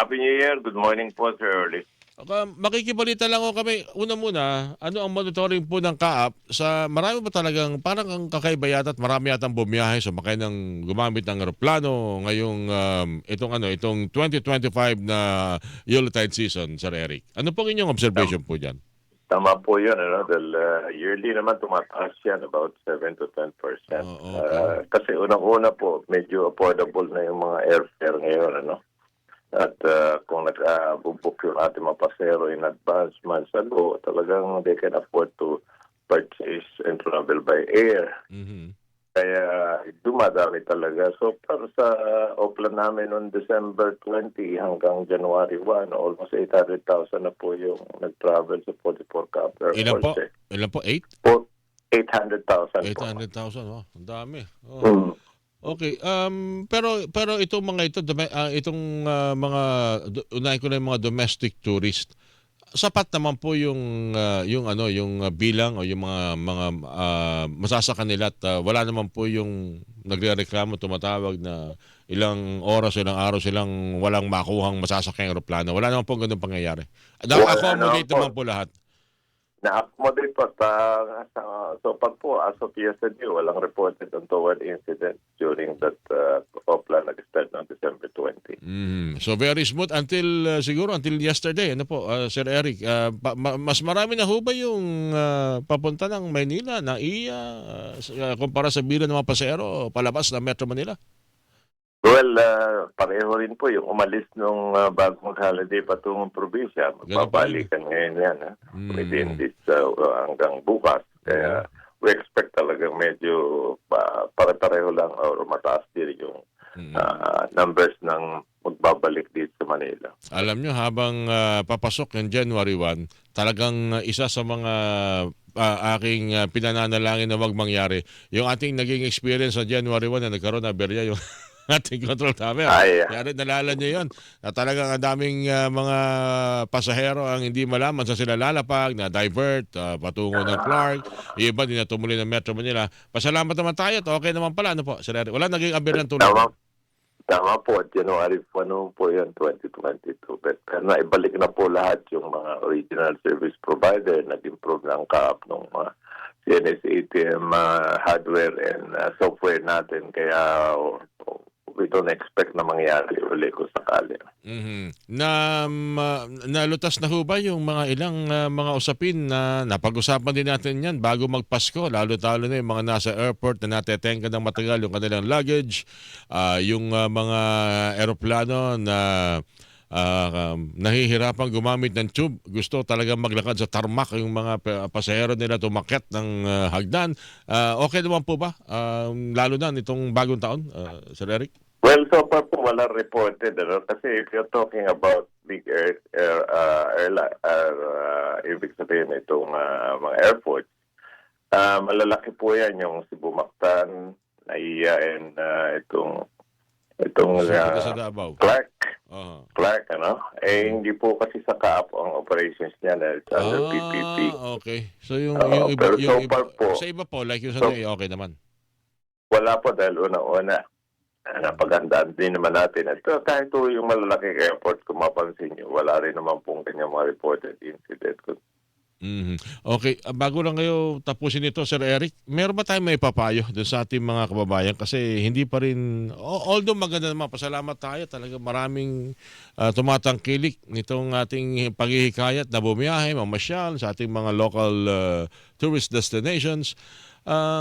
Happy New Year. Good morning po, Sir Early. Makikibalita lang ako kami. Una muna, ano ang monitoring po ng kaap sa marami ba talagang parang ang kakaiba yata at marami yatang bumiyahe sumakay ng gumamit ng eroplano ngayong itong 2025 na Yuletide season, Sir Eric. Ano pong inyong observation po diyan? Tama po yun. Dahil yearly naman tumataas yan about 7 to 10%. Oh, okay. Kasi unang-una po, medyo affordable na yung mga airfare ngayon. At kung nag-book yung ating mga pasero in advance months ago, talagang they can afford to purchase and travel by air. Mhm. Kaya dumadami talaga. So para sa oplan namin noong December 20 hanggang January 1, almost 800,000 na po yung nag-travel sa 44 Cup Air Ilan po? Force. Ilan po? 8? 800,000 po. 800,000. Oh, ang dami. Oh. Mm. Okay, pero itong mga unahin ko na yung mga domestic tourist. Sapat naman po yung bilang o yung mga masasaka nila at wala naman po yung nagrereklamo tumatawag na ilang oras, ilang araw silang walang makuhang masasakang eroplano. Wala naman po ganung pangyayari. Wala Na-accommodate naman po. naman po lahat. Na-accommodate po so pag po as of yesterday, walang reported untoward incident during that oplan nag-start ng December 20. So very smooth until siguro until yesterday. Ano po, Sir Eric, mas marami na ho ba yung papunta ng Maynila, NAIA, kumpara sa bilang ng mga pasahero palabas ng Metro Manila? Well, pareho rin po yung umalis nung bago mag-holiday patungong probinsya. Ganun pa rin. Magbabalikan ngayon yan within this hanggang bukas. Kaya we expect talagang medyo pare-pareho lang or mataas din yung numbers ng magbabalik dito sa Manila. Alam nyo, habang papasok yung January 1, talagang isa sa mga aking pinananalangin na wag mangyari, yung ating naging experience sa January 1 na nagkaroon na berya yung ating control tower. Kaya rin nalala nyo yun. Na talagang ang daming mga pasahero ang hindi malaman sa sila lalapag, na divert, patungo ng Clark. Yung iba, di na tumuloy ng Metro Manila. Pasalamat naman tayo at okay naman pala. Ano po, Sir Eric? Wala naging aberya ng tulad. Tama po, January 1 po yan, 2022. Pero naibalik na po lahat yung mga original service provider, nag-improve ng kaap ng mga CNS ATM hardware and software natin. Kaya we don't expect na mangyari uli kung sakali. Nalutas na ho ba yung mga ilang mga usapin na napag-usapan din natin yan bago magpasko, lalo-talo na yung mga nasa airport na natetengka ng matagal yung kanilang luggage, yung mga eroplano na nahihirapang gumamit ng tube, gusto talagang maglakad sa tarmac yung mga pasahero nila tumakyat ng hagdan. Okay naman po ba? Lalo na nitong bagong taon, Sir Eric? Well, so far po wala reported. Kasi if you're talking about big ibig sabihin itong mga airports, malalaki po yan yung Cebu Mactan, NAIA, and itong Sa Davao. Clark. Uh-huh. Clark, hindi po kasi sa kaap ang operations niya dahil sa under PPP. Okay. So yung iba, Pero so far po, sa iba po, like yung sa NAIA, okay naman. wala po dahil una-una, napagandaan din naman natin. At kahit po yung malalaking airport, kung mapansin nyo, wala rin naman pong kanyang mga reported incident. Okay, bago lang kayo tapusin ito, Sir Eric, meron ba tayong may papayo doon sa ating mga kababayan? Kasi hindi pa rin, although maganda naman, pasalamat tayo, talaga maraming tumatangkilik nitong ating paghihikayat na bumiyahe, mamasyal sa ating mga local tourist destinations.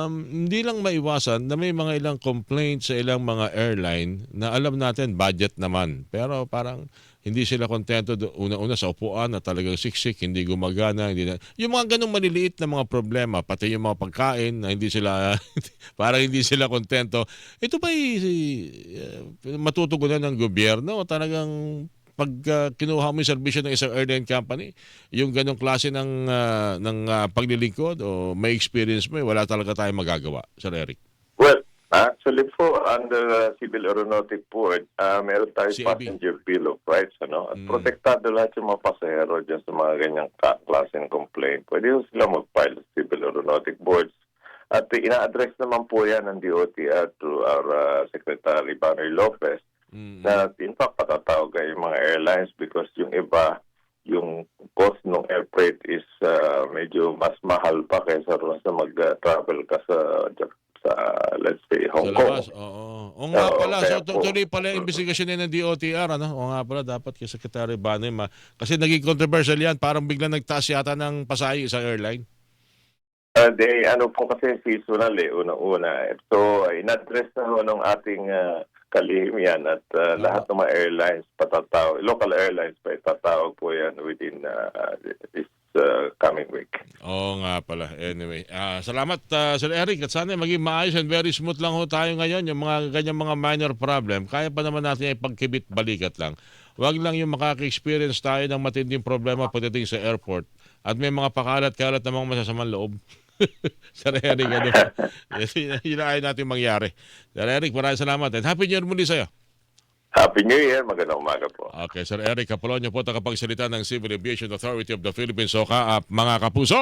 Hindi lang maiwasan na may mga ilang complaints sa ilang mga airline na alam natin budget naman, pero parang hindi sila kontento una-una sa upuan na talagang siksik, hindi gumagana, yung mga ganung maliliit na mga problema, pati yung mga pagkain na hindi sila parang hindi sila kontento. Ito ba matutugunan ng gobyerno o talagang pag kinuha mo yung serbisyo ng isang airline company, yung ganong klase ng paglilingkod o may experience mo, wala talaga tayong magagawa, Sir Eric? Well, actually po, under Civil Aeronautic Board, meron tayong CAB. passenger bill of rights. At protektado lahat yung mga pasahero dyan sa mga ganyang klaseng complaint. Pwede po sila mag-file sa Civil Aeronautic Boards. At ina-address naman po yan ng DOTR to our Secretary Barry Lopez. Mm. na in fact patatawag ay yung mga airlines because yung iba, yung cost ng air freight is medyo mas mahal pa kaysa ron sa mag-travel ka sa let's say Sa Hong Kong. labas, oo. O nga Oo, pala, so kaya po. tuloy pala yung investigasyon din ng DOTR, ano? O nga pala, dapat kay Secretary Banoy, kasi naging controversial yan, parang biglang nagtaas yata ng pasahe sa airline. Ano po kasi seasonal unang-una. So, in-address na ho ng ating kalihim yan at lahat ng mga airlines local airlines pa itatawag po yan within this coming week. Oo nga pala. Anyway, salamat Sir Eric at sana maging maayos and very smooth lang ho tayo ngayon. Yung mga ganyang mga minor problem, kaya pa naman natin ipagkibit balikat lang. Wag lang yung makaka-experience tayo ng matinding problema pagdating sa airport at may mga pakalat-kalat na mga masasamang loob. Sir Eric, ano po? Yun na ayaw natin mangyari. Sir Eric, maraming salamat and Happy New Year muli sa'yo. Happy New Year. Magandang umaga po. Okay, Sir Eric Capolonio po, tagapagsalita ng Civil Aviation Authority of the Philippines. So mga kapuso,